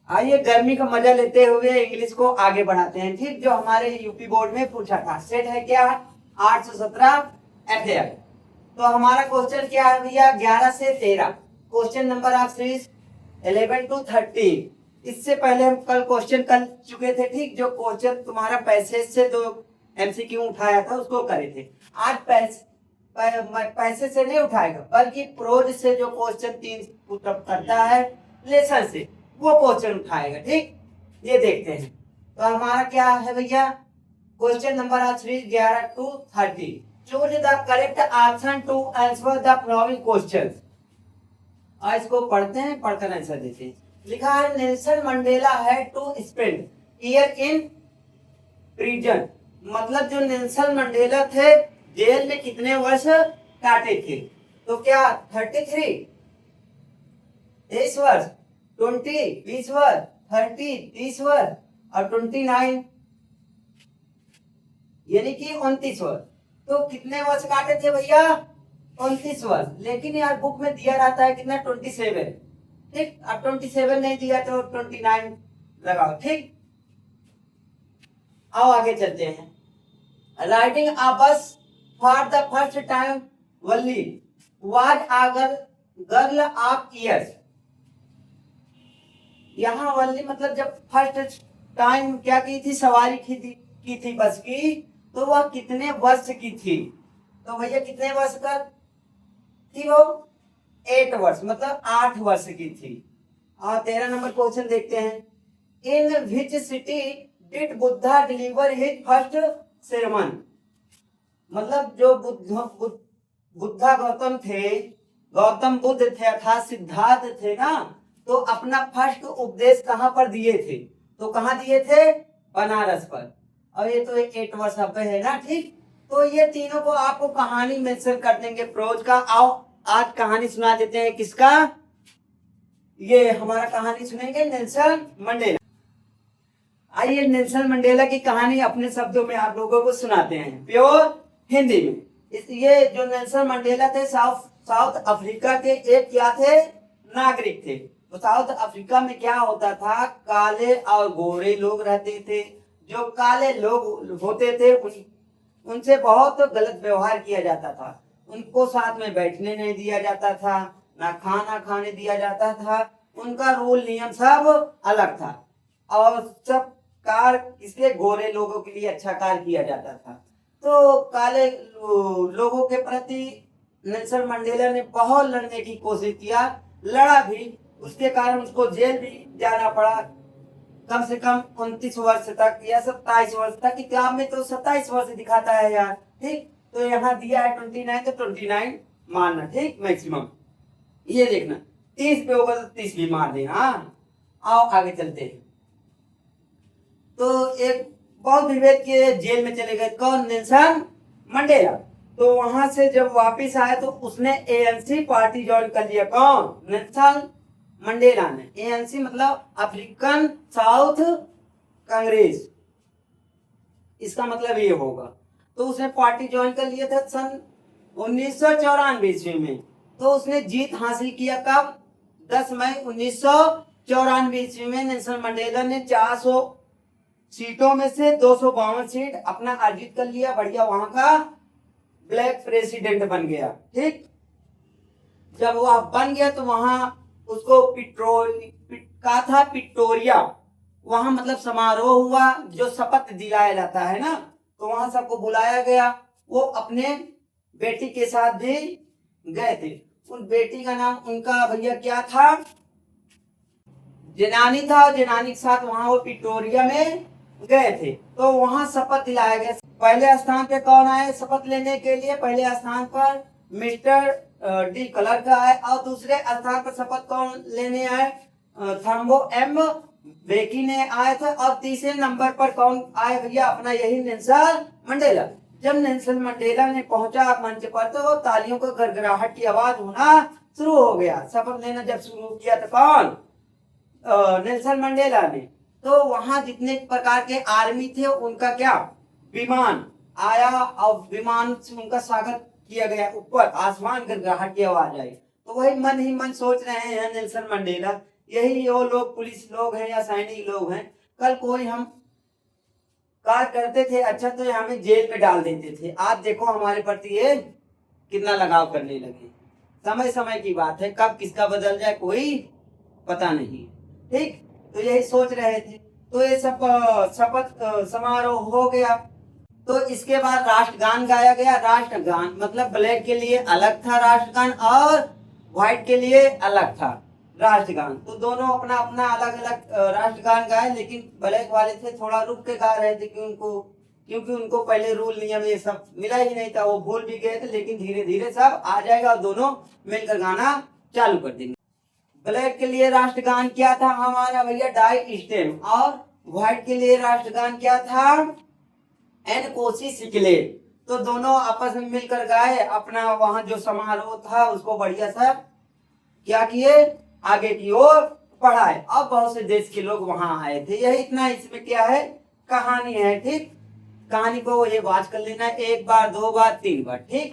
आइए गर्मी का मजा लेते हुए इंग्लिश को आगे बढ़ाते हैं। ठीक, जो हमारे यूपी बोर्ड में पूछा था, सेट है क्या 817 FAR। तो हमारा क्वेश्चन क्या है भैया 11 से 13, question number of series 11 to 13। इससे पहले हम कल क्वेश्चन कर चुके थे। ठीक, जो क्वेश्चन तुम्हारा पैसेज से दो MCQ उठाया था उसको करे थे। आज पैसे से नहीं उठाएगा, बल्कि प्रोज से जो क्वेश्चन 3 पुटअप करता है लेसन से, वो क्वेश्चन उठाएगा। ठीक, ये देखते हैं। तो हमारा क्या है भैया, question number of series 11 to 13। Choose the correct option to answer the following questions. आज इसको पढ़ते हैं, पढ़कर आंसर देते हैं। लिखा है Nelson Mandela had to spend year in prison. मतलब जो नेल्सन मंडेला थे जेल में कितने वर्ष काटे थे? तो क्या 33, 23 वर्ष, 20 20 वर्ष, 30 30 वर्ष और 29 यानी कि 29 वर्ष। तो कितने वर्ष काटे थे भैया? 29 वर्ष। लेकिन यार बुक में दिया रहता है कितना 27। ठीक, अब 27 नहीं दिया तो 29 लगाओ। ठीक, आओ आगे चलते हैं। राइडिंग अ बस for the first time Valli was a girl of years. यहाँ वल्ली मतलब जब फर्स्ट टाइम क्या की थी, सवारी की थी बस की, तो वह कितने वर्ष की थी? तो भैया कितने वर्ष का थी वो? 8 वर्ष, मतलब 8 वर्ष की थी। और 13 नंबर क्वेश्चन देखते हैं। In which city did Buddha deliver his first sermon। मतलब जो बुद्धा गौतम बुद्ध थे अर्थात सिद्धार्थ थे ना, तो अपना फर्स्ट उपदेश कहाँ पर दिए थे? तो कहाँ दिए थे? बनारस पर। और ये तो 8 वर्ष अब है ना। ठीक, तो ये तीनों को आपको कहानी मेंशन कर देंगे प्रोज का। आओ आज कहानी सुना देते हैं। किसका? ये हमारा कहानी सुनेंगे नेल्सन मंडेला। आइए नेल्सन मंडेला की कहानी अपने शब्दों में आप लोगों को सुनाते हैं, प्योर हिंदी में। ये जो नेल्सन मंडेला थे साउथ अफ्रीका के एक क्या थे? नागरिक थे। तो साउथ अफ्रीका में क्या होता था, काले और गोरे लोग रहते थे। जो काले लोग होते थे उनसे बहुत गलत व्यवहार किया जाता था। उनको साथ में बैठने नहीं दिया जाता था, ना खाना खाने दिया जाता था। उनका रूल नियम सब अलग था और सब कार्य इसलिए गोरे लोगों के लिए अच्छा कार्य किया जाता था। तो काले लोगों के प्रति नेल्सन मंडेला ने बहुत लड़ने की कोशिश किया, लड़ा भी। उसके कारण उसको जेल भी जाना पड़ा, कम से कम 29 वर्ष तक या 27 वर्ष तक। किताब में तो 27 वर्ष दिखाता है यार। ठीक, तो यहाँ दिया है 29, तो 29 मानना। ठीक, मैक्सिमम ये देखना 30 पे होगा तो 30 भी मार देना। हाँ, आओ आगे चलते हैं। तो एक बहुत विवेक के जेल में चले गए, कौन? Nelson Mandela. तो वहां से जब वापिस आए तो उसने ANC पार्टी ज्वाइन कर लिया। कौन? नेल्सन मंडेला ने। ANC मतलब अफ्रीकन साउथ कांग्रेस, इसका मतलब ये होगा। तो उसने पार्टी ज्वाइन कर लिया था सन 1994 ईस्वी में। तो उसने जीत हासिल किया कब? 10 मई 1994 ईस्वी में नेल्सन मंडेला ने 400 सीटों में से 252 सीट अपना अर्जित कर लिया। बढ़िया, वहां का ब्लैक प्रेसिडेंट बन गया। ठीक, जब वह बन गया तो वहां उसको पिटोरिया वहां मतलब समारोह हुआ, जो शपथ दिलाया जाता है ना, तो वहां सबको बुलाया गया। वो अपने बेटी के साथ भी गए थे। उन बेटी का नाम उनका भैया क्या था? जेनानी था। और जेनानी के साथ वहां वो पिटोरिया में गए थे। तो वहां शपथ दिलाया गया। पहले स्थान पे कौन आए शपथ लेने के लिए? पहले स्थान पर मिस्टर डी क्लर्क आए। और दूसरे स्थान पर शपथ कौन लेने आए? थर्मो एम बेकी ने आए थे। और तीसरे नंबर पर कौन आए भैया? अपना यही नेल्सन मंडेला। जब नेल्सन मंडेला ने पहुंचा मंच पर तो तालियों का गड़गड़ाहट की आवाज होना शुरू हो गया। शपथ लेना जब शुरू किया तो कौन? नेल्सन मंडेला ने। तो वहां जितने प्रकार के आर्मी थे उनका क्या? विमान आया और विमान से उनका स्वागत किया गया। ऊपर आसमान गड़गड़ाहट की आवाज आई। तो वही मन ही मन सोच रहे हैं नेल्सन मंडेला, यही वो लोग पुलिस लोग हैं या सैनिक लोग हैं, कल कोई हम कार्य करते थे अच्छा तो ये हमें जेल में डाल देते थे, आज देखो हमारे प्रति ये कितना लगाव करने लगे। समय समय की बात है, कब किसका बदल जाए कोई पता नहीं। ठीक, तो यही सोच रहे थे। तो ये सब शपथ समारोह हो गया। तो इसके बाद राष्ट्रगान गाया गया। राष्ट्रगान मतलब ब्लैक के लिए अलग था राष्ट्रगान और व्हाइट के लिए अलग था राष्ट्रगान। तो दोनों अपना अपना अलग अलग राष्ट्रगान गाए, लेकिन ब्लैक वाले थे थोड़ा रुक के गा रहे थे क्योंकि उनको पहले रूल नियम ये सब मिला ही नहीं था, वो भूल भी गए थे, लेकिन धीरे धीरे सब आ जाएगा और दोनों मिलकर गाना चालू कर देंगे। ब्लैक के लिए राष्ट्रगान क्या था हमारा भैया डाई स्टेम, और व्हाइट के लिए राष्ट्रगान क्या था एन कोसी सिकले। तो दोनों आपस में मिलकर गाए, अपना वहां जो समारोह था उसको बढ़िया सा क्या किए आगे की ओर पढ़ाए। अब बहुत से देश के लोग वहां आए थे। यही इतना इसमें क्या है कहानी है। ठीक, कहानी को ये वाच कर लेना 1 बार 2 बार 3 बार। ठीक।